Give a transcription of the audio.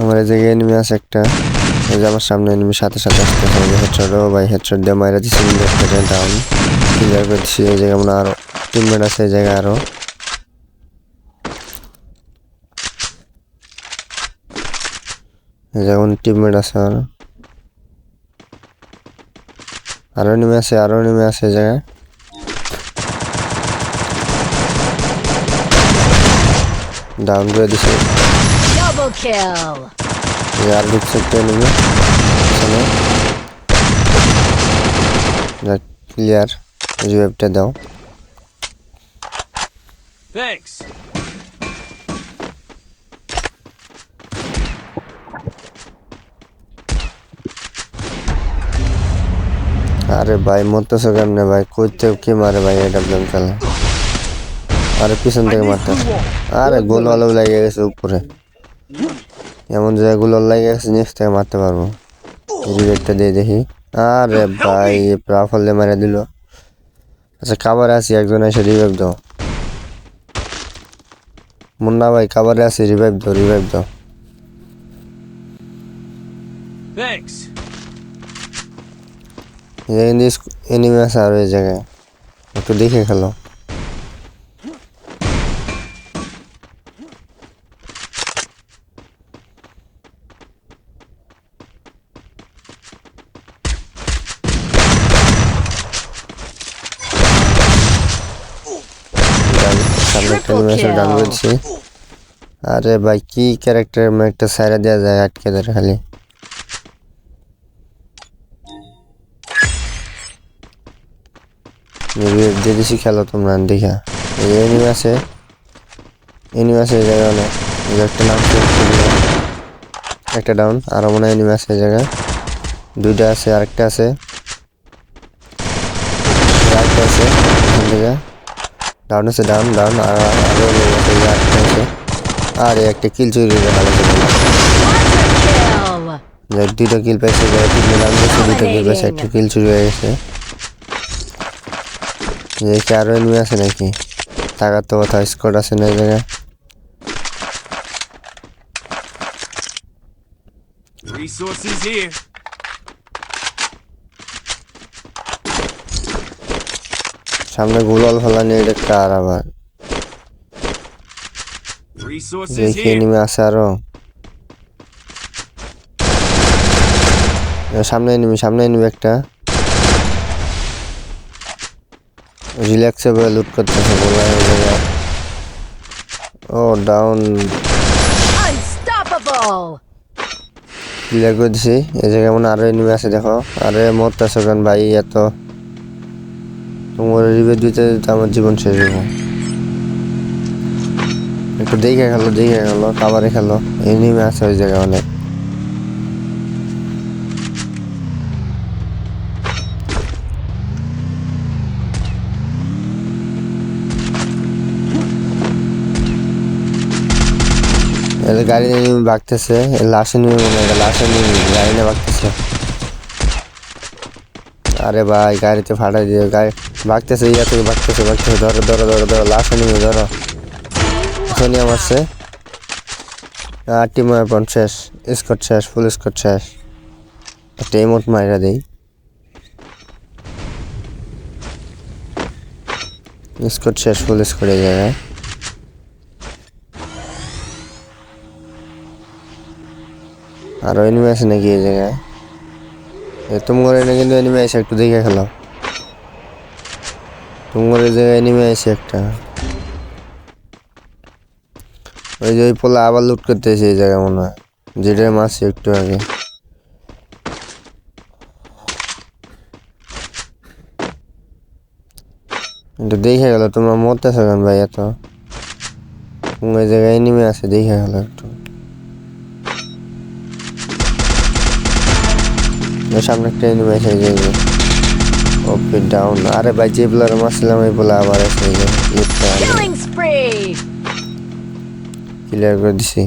আমার এই জায়গায় এনিমি আছে একটা, এই যে আমার সামনে এনিমি সাথে সাথে আসতেছে, হেডশট ভাই হেডশট দিয়ে মাইরা দিছি, ডাউন ক্লিয়ার করে দিছি। এই জায়গায় মনে আরো টিমমেট আছে, এই জায়গায় আরো যেমন টিমমেট আছে আরো নেমে আছে এই জায়গায়। ডাউন করে দিছে, আর ঢুকছে একটা নেমে ক্লিয়ার। রিভাইভটা দাও। আরে ভাই মরতেছে কেমনে ভাই, কইতে কি মারে ভাই এটা ব্লেম খেলা। আরে পিছন থেকে মারতেছে, আরে গোল আলো লেগে গেছে উপরে, এমন জায়গায় গোল লেগে গেছে নিচ থেকে মারতে পারবো। রিভেটটা দিয়ে দেখি, আরে ভাই রাফল দিয়ে মারা দিল। আচ্ছা কাবারে আছি, একজন এসে রিভাইভ দাও। মুন্না ভাই কাবারে আছি, রিভাইভ দাও। এনিমি আছে আর এই জায়গায়, একটু দেখে খেলো। সামনে একটা এনিমি আছে, ডান করছি। আরে ভাই কি ক্যারেক্টার একটা সাইরা দেওয়া যায় আটকে ধরে খালি। দিয়ে দিছি, খেলো তোমরা দেখা। এনিমি আছে এই জায়গায় অনেক, একটা নাম একটা ডাউন, আরো মনে হয় এনিমি আছে এই জায়গায়, দুইটা আছে, আরেকটা আছে ডাউন আছে, ডাউন আর আরো আছে। আর একটা কিল চুরি হয়ে গেল, দুইটা কিল পাইছে, দুইটা কিল পাইছে, একটা কিল চুরি হয়ে গেছে। আরো এনিমি আছে নাকি টাকার তো কথা, স্কোয়াড আছে না এই জায়গায়। সামনে গোলাল ফেলা নিয়ে এটা কার আবার, দেখি এনিমি আছে আরো। সামনে এনিমি একটা, রিল্যাক্সে লুট করতেছে বলা এই জায়গায়। ও ডাউন, ক্লিয়ার করে দিছি। এই জায়গায় মনে আরো এনিমি আছে দেখো। আরে মরতেছে কেন ভাই, এত তোমার রিভেট দিতে আমার জীবন শেষ হবো। একটু দেখে খেলো কাবারে খেলো, এনিমি আছে ওই জায়গায় অনেক। গাড়ি নিয়ে বাগতেছে, লাশে নিয়ে মনে হয় লাশে নিয়ে গাড়ি নিয়ে বাগতেছে। আরে ভাই গাড়িতে ফাটাই দিয়ে গাড়ি বাগতেছে, ইয়া থেকে বাগতেছে। ধরো লাশে নিয়ে ধরো। সোনিয়া মারছে, আর টিম ওয়েপন শেষ, স্কট শেষ, ফুল স্কট শেষ। একটা ইমোট মাইরা দেই, স্কট শেষ, ফুল স্কট এই জায়গায়। আরো এনিমি আছে নাকি এই জায়গায়, তোমার এনে কিন্তু এনিমি আছে, একটু দেখে খেলো। তোমার এই জায়গায় এনিমি আছে একটা, ওই যে ওই পোলা আবার লুট করতেছে এই জায়গায় মনে হয়, যেটা মারছে একটু আগে। একটু দেখে গেল, তোমরা মরতেছ কেন ভাই এত, ওই জায়গায় এনিমি আছে, দেখে গেল একটু। সামনে একটা এনিমি আছে, ওকে ডাউন। আরে ভাই যে প্লেয়ার মারছিলাম এই বলে আবার আছে, ক্লিয়ার করে দিছি।